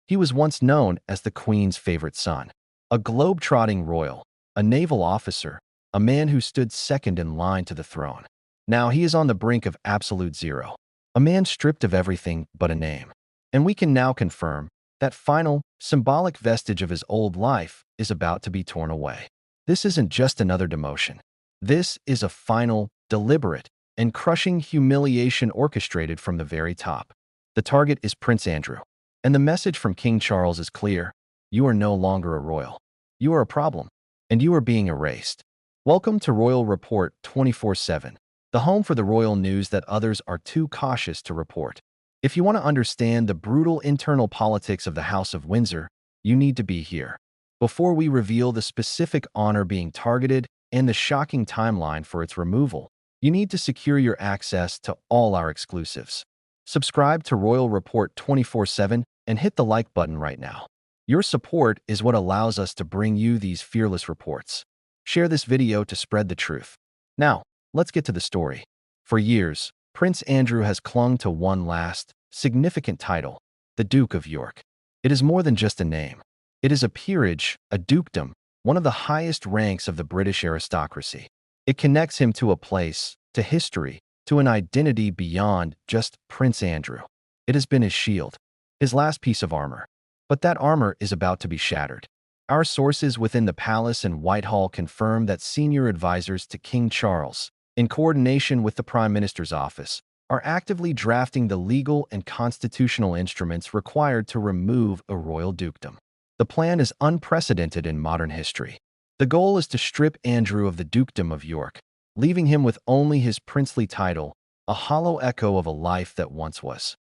He was once known as the Queen's favorite son, a globe-trotting royal, a naval officer, a man who stood second in line to the throne. Now he is on the brink of absolute zero, a man stripped of everything but a name. And we can now confirm that final, symbolic vestige of his old life is about to be torn away. This isn't just another demotion. This is a final, deliberate, and crushing humiliation orchestrated from the very top. The target is Prince Andrew. And the message from King Charles is clear. You are no longer a royal. You are a problem, and you are being erased. Welcome to Royal Report 24/7, the home for the royal news that others are too cautious to report. If you want to understand the brutal internal politics of the House of Windsor, you need to be here. Before we reveal the specific honor being targeted and the shocking timeline for its removal, you need to secure your access to all our exclusives. Subscribe to Royal Report 24/7 and hit the like button right now. Your support is what allows us to bring you these fearless reports. Share this video to spread the truth. Now, let's get to the story. For years, Prince Andrew has clung to one last, significant title, the Duke of York. It is more than just a name. It is a peerage, a dukedom, one of the highest ranks of the British aristocracy. It connects him to a place, to history, to an identity beyond just Prince Andrew. It has been his shield, his last piece of armor. But that armor is about to be shattered. Our sources within the palace and Whitehall confirm that senior advisors to King Charles, in coordination with the Prime Minister's office, are actively drafting the legal and constitutional instruments required to remove a royal dukedom. The plan is unprecedented in modern history. The goal is to strip Andrew of the Dukedom of York, leaving him with only his princely title, a hollow echo of a life that once was.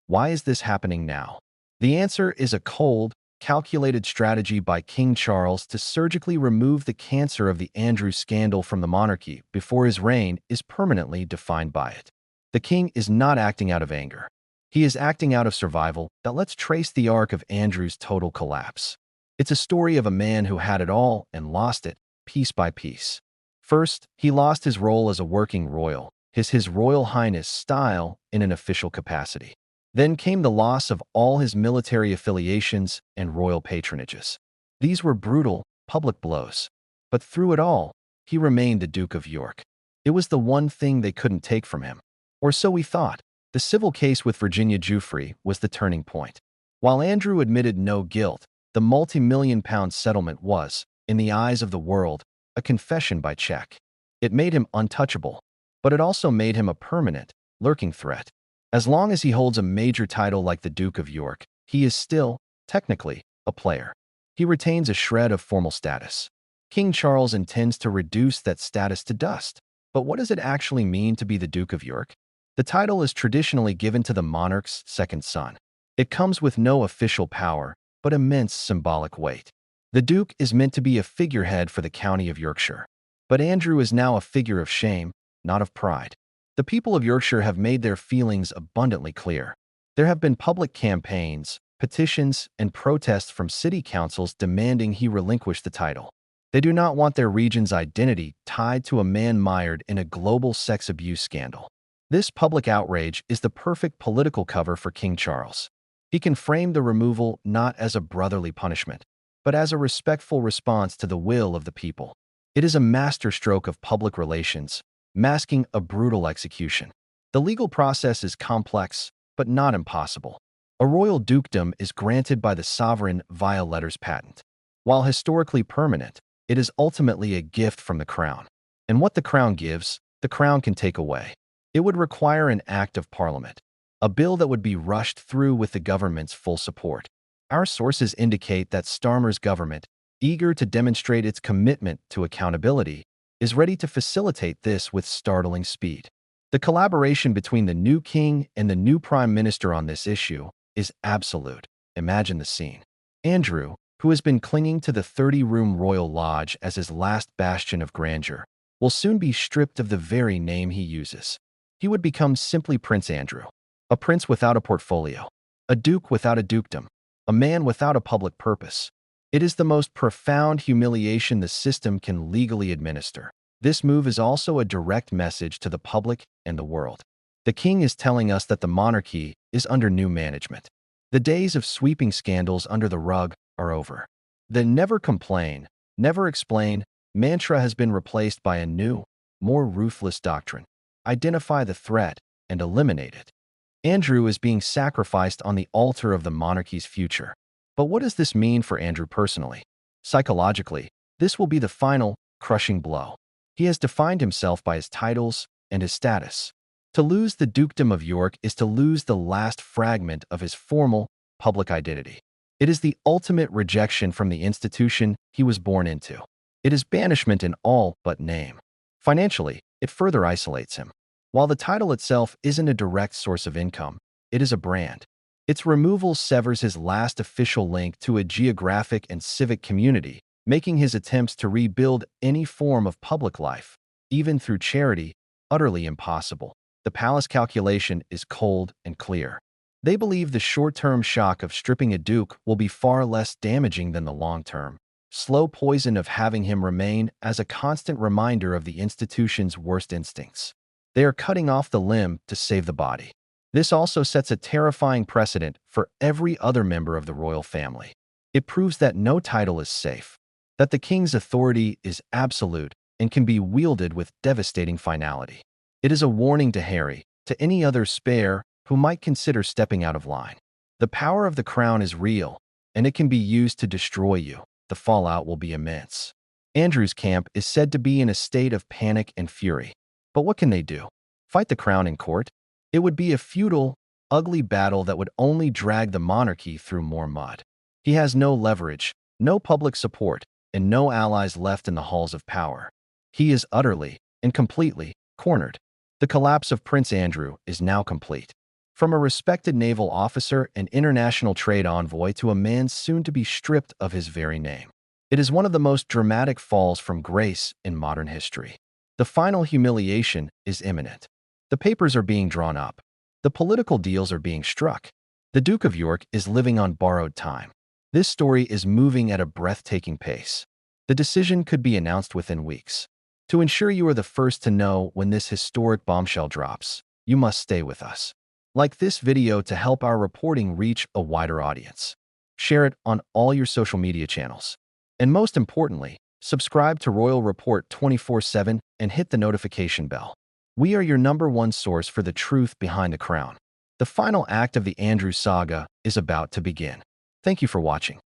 Why is this happening now? The answer is a cold, calculated strategy by King Charles to surgically remove the cancer of the Andrew scandal from the monarchy before his reign is permanently defined by it. The king is not acting out of anger. He is acting out of survival. Now let's trace the arc of Andrew's total collapse. It's a story of a man who had it all and lost it, piece by piece. First, he lost his role as a working royal, his Royal Highness style in an official capacity. Then came the loss of all his military affiliations and royal patronages. These were brutal, public blows. But through it all, he remained the Duke of York. It was the one thing they couldn't take from him. Or so we thought. The civil case with Virginia Giuffre was the turning point. While Andrew admitted no guilt, the multi-million-pound settlement was, in the eyes of the world, a confession by check. It made him untouchable, but it also made him a permanent, lurking threat. As long as he holds a major title like the Duke of York, he is still, technically, a player. He retains a shred of formal status. King Charles intends to reduce that status to dust. But what does it actually mean to be the Duke of York? The title is traditionally given to the monarch's second son. It comes with no official power, but immense symbolic weight. The Duke is meant to be a figurehead for the county of Yorkshire. But Andrew is now a figure of shame, not of pride. The people of Yorkshire have made their feelings abundantly clear. There have been public campaigns, petitions, and protests from city councils demanding he relinquish the title. They do not want their region's identity tied to a man mired in a global sex abuse scandal. This public outrage is the perfect political cover for King Charles. He can frame the removal not as a brotherly punishment, but as a respectful response to the will of the people. It is a masterstroke of public relations, masking a brutal execution. The legal process is complex, but not impossible. A royal dukedom is granted by the sovereign via letters patent. While historically permanent, it is ultimately a gift from the crown. And what the crown gives, the crown can take away. It would require an act of parliament, a bill that would be rushed through with the government's full support. Our sources indicate that Starmer's government, eager to demonstrate its commitment to accountability, is ready to facilitate this with startling speed. The collaboration between the new king and the new prime minister on this issue is absolute. Imagine the scene. Andrew, who has been clinging to the 30-room royal lodge as his last bastion of grandeur, will soon be stripped of the very name he uses. He would become simply Prince Andrew, a prince without a portfolio, a duke without a dukedom, a man without a public purpose. It is the most profound humiliation the system can legally administer. This move is also a direct message to the public and the world. The king is telling us that the monarchy is under new management. The days of sweeping scandals under the rug are over. The never complain, never explain mantra has been replaced by a new, more ruthless doctrine. Identify the threat and eliminate it. Andrew is being sacrificed on the altar of the monarchy's future. But what does this mean for Andrew personally? Psychologically, this will be the final, crushing blow. He has defined himself by his titles and his status. To lose the dukedom of York is to lose the last fragment of his formal, public identity. It is the ultimate rejection from the institution he was born into. It is banishment in all but name. Financially, it further isolates him. While the title itself isn't a direct source of income, it is a brand. Its removal severs his last official link to a geographic and civic community, making his attempts to rebuild any form of public life, even through charity, utterly impossible. The palace calculation is cold and clear. They believe the short-term shock of stripping a duke will be far less damaging than the long-term, slow poison of having him remain as a constant reminder of the institution's worst instincts. They are cutting off the limb to save the body. This also sets a terrifying precedent for every other member of the royal family. It proves that no title is safe, that the king's authority is absolute and can be wielded with devastating finality. It is a warning to Harry, to any other spare who might consider stepping out of line. The power of the crown is real, and it can be used to destroy you. The fallout will be immense. Andrew's camp is said to be in a state of panic and fury. But what can they do? Fight the crown in court? It would be a futile, ugly battle that would only drag the monarchy through more mud. He has no leverage, no public support, and no allies left in the halls of power. He is utterly and completely cornered. The collapse of Prince Andrew is now complete. From a respected naval officer and international trade envoy to a man soon to be stripped of his very name. It is one of the most dramatic falls from grace in modern history. The final humiliation is imminent. The papers are being drawn up. The political deals are being struck. The Duke of York is living on borrowed time. This story is moving at a breathtaking pace. The decision could be announced within weeks. To ensure you are the first to know when this historic bombshell drops, you must stay with us. Like this video to help our reporting reach a wider audience. Share it on all your social media channels. And most importantly, subscribe to Royal Report 24/7 and hit the notification bell. We are your #1 source for the truth behind the crown. The final act of the Andrew saga is about to begin. Thank you for watching.